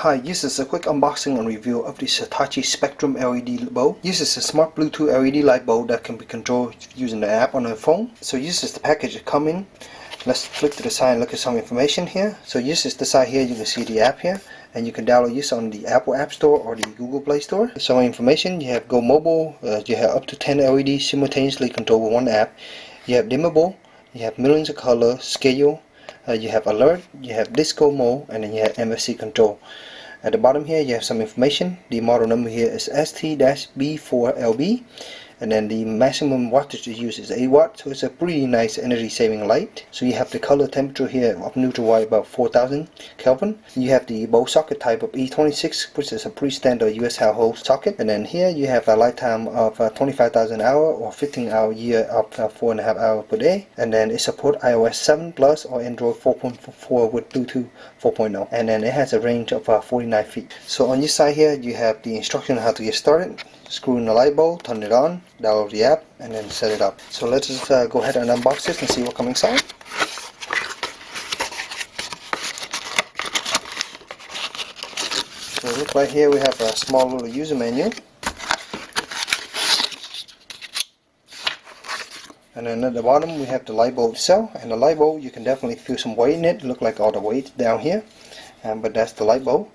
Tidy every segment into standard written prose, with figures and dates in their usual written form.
Hi, this is a quick unboxing and review of the Satechi Spectrum LED bulb. This is a smart Bluetooth LED light bulb that can be controlled using the app on the phone. So this is the package it comes in. Let's flick to the side and look at some information here. So this is the side here, you can see the app here. And you can download this on the Apple App Store or the Google Play Store. Some information, you have Go Mobile, you have up to 10 LEDs simultaneously controlled with one app. You have dimmable, you have millions of color, scale, you have alert, you have disco mode, and then you have MFC control. At the bottom here you have some information. The model number here is ST-B4LB, and then the maximum wattage used is 8 watts, so it's a pretty nice energy saving light. So you have the color temperature here of neutral white about 4000 Kelvin. You have the bulb socket type of E26, which is a pretty standard US household socket, and then here you have a lifetime of 25,000 hours or 15-hour year of 4.5 hours per day, and then it supports iOS 7 Plus or Android 4.4 with Bluetooth 4.0, and then it has a range of 49 feet. So on this side here you have the instruction on how to get started. Screw in the light bulb, turn it on, download the app, and then set it up. So let's just go ahead and unbox this and see what comes inside. So look right here we have a small little user manual. And then at the bottom we have the light bulb itself, and the light bulb you can definitely feel some weight in it. Look like all the weight down here, but that's the light bulb.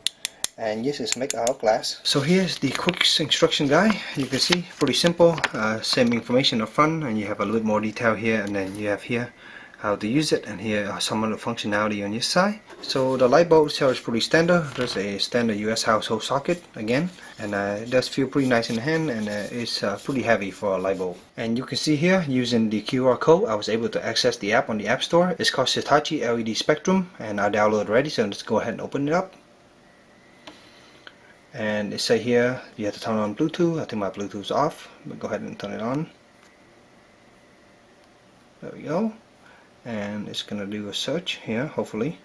And this is made out of glass. So here's the quick instruction guide. You can see pretty simple, same information up front, and you have a little bit more detail here, and then you have here how to use it, and here are some of the functionality on this side. So the light bulb itself is pretty standard. There's a standard US household socket again, and it does feel pretty nice in the hand, and it's pretty heavy for a light bulb. And you can see here using the QR code I was able to access the app on the App Store. It's called Satechi LED Spectrum, and I downloaded it already, so let's go ahead and open it up. And it say here you have to turn on Bluetooth. I think my Bluetooth's off, but go ahead and turn it on. There we go. And it's gonna do a search here, hopefully.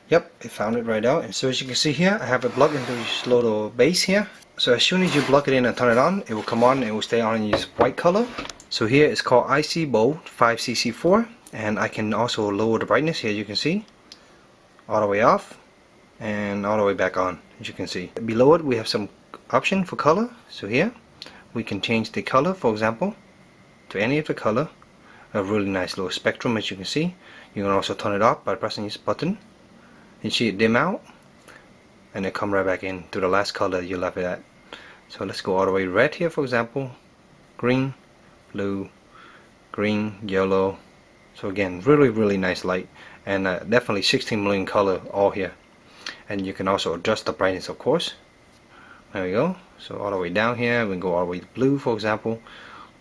Yep, it found it right out. And so as you can see here, I have it plugged into this little base here. So as soon as you plug it in and turn it on, it will come on and it will stay on in this white color. So here it's called IC Bulb 5CC4, and I can also lower the brightness here. You can see all the way off and all the way back on, as you can see. Below it we have some option for color. So here we can change the color, for example, to any of the color. A really nice little spectrum, as you can see. You can also turn it off by pressing this button. You see it dim out, and it come right back in to the last color you left it at. So let's go all the way red here, for example, green, blue, green, yellow. So again, really nice light, and definitely 16 million color all here. And you can also adjust the brightness, of course. There we go. So all the way down here we can go all the way to blue, for example,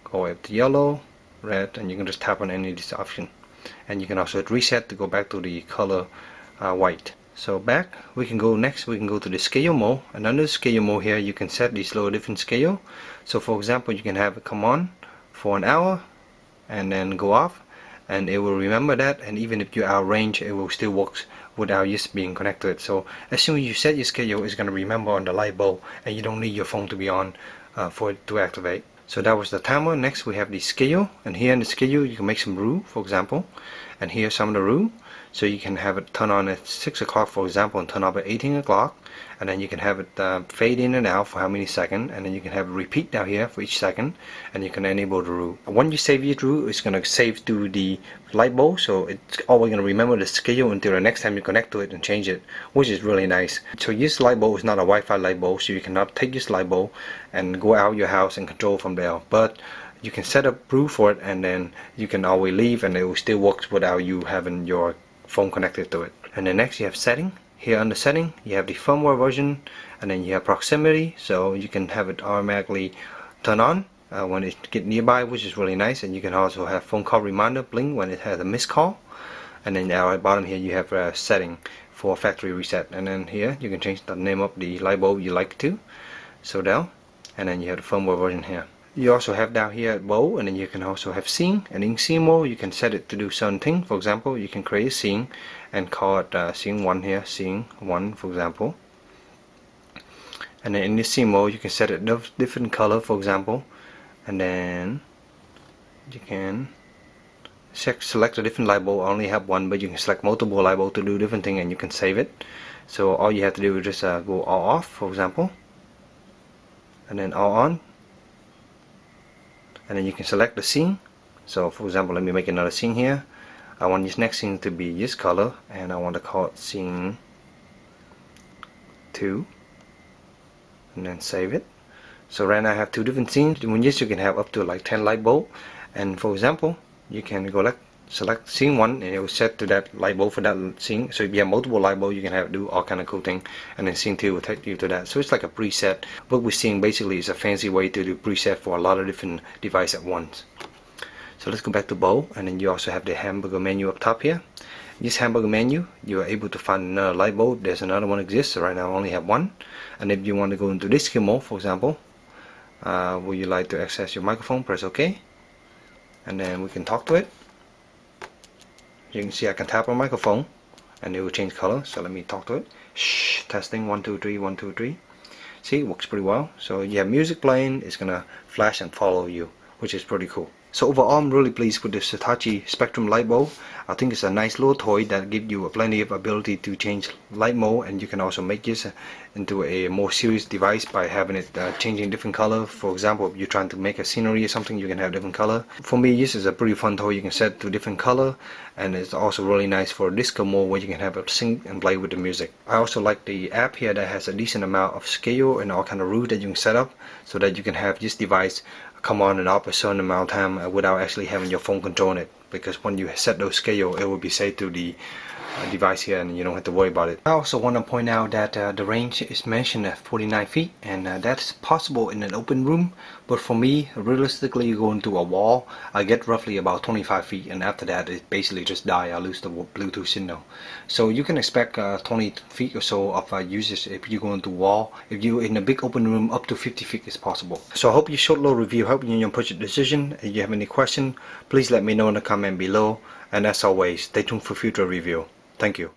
go all the way up to yellow, red, and you can just tap on any of these options. And you can also reset to go back to the color white. So back we can go to the scale mode, and under the scale mode here you can set these little different scale. So for example, you can have it come on for an hour and then go off, and it will remember that, and even if you're out of range it will still work without just being connected. So as soon as you set your schedule, it's going to remember on the light bulb, and you don't need your phone to be on for it to activate. So that was the timer. Next we have the schedule, and here in the schedule you can make some rule, for example, and here's some of the rule. So you can have it turn on at 6 o'clock, for example, and turn off at 18 o'clock, and then you can have it fade in and out for how many seconds, and then you can have it repeat down here for each second, and you can enable the rule. When you save your rule, it's going to save to the light bulb, so it's always going to remember the schedule until the next time you connect to it and change it, which is really nice. So this light bulb is not a Wi-Fi light bulb, so you cannot take this light bulb and go out your house and control from there, but you can set up rule for it, and then you can always leave and it will still work without you having your phone connected to it. And then next you have setting. Here under setting you have the firmware version, and then you have proximity, so you can have it automatically turn on when it get nearby, which is really nice. And you can also have phone call reminder blink when it has a missed call. And then down at the bottom here you have a setting for factory reset, and then here you can change the name of the light bulb you like to, so down, and then you have the firmware version here. You also have down here at bulb, and then you can also have scene, and in scene mode you can set it to do certain thing. For example, you can create a scene and call it scene 1 here, scene 1 for example, and then in this scene mode you can set it different color, for example, and then you can select a different light bulb. I only have one, but you can select multiple light bulbs to do different thing, and you can save it. So all you have to do is just go all off, for example, and then all on, and then you can select the scene. So for example, let me make another scene here. I want this next scene to be this color, and I want to call it scene 2, and then save it. So right now I have 2 different scenes. When you can have up to like 10 light bulb, and for example, you can go like select scene 1 and it will set to that light bulb for that scene. So if you have multiple light bulbs, you can have do all kind of cool thing, and then scene 2 will take you to that. So it's like a preset. What we're seeing basically is a fancy way to do preset for a lot of different devices at once. So let's go back to bow, and then you also have the hamburger menu up top here. This hamburger menu, you are able to find another light bulb. There's another one exists. So right now I only have 1. And if you want to go into this skill mode, for example, would you like to access your microphone, press OK, and then we can talk to it. You can see I can tap on microphone and it will change color. So let me talk to it. Shh, testing 1 2 3 1 2 3. See, it works pretty well. So you have music playing, it's gonna flash and follow you, which is pretty cool. So overall, I'm really pleased with the Satechi Spectrum light bulb. I think it's a nice little toy that gives you plenty of ability to change light mode, and you can also make this into a more serious device by having it changing different color. For example, if you're trying to make a scenery or something, you can have different color. For me, this is a pretty fun toy. You can set to different color, and it's also really nice for disco mode where you can have it sync and play with the music. I also like the app here that has a decent amount of scale and all kind of rules that you can set up so that you can have this device come on and off a certain amount of time without actually having your phone control it, because when you set those scale, it will be saved to the device here and you don't have to worry about it. I also want to point out that the range is mentioned at 49 feet, and that's possible in an open room, but for me, realistically, going to a wall, I get roughly about 25 feet, and after that it basically just die. I lose the Bluetooth signal. So you can expect 20 feet or so of usage if you go into wall. If you're in a big open room, up to 50 feet is possible. So I hope your short little review helped you in your purchase decision. If you have any question, please let me know in the comment below, and as always, stay tuned for future review. Thank you.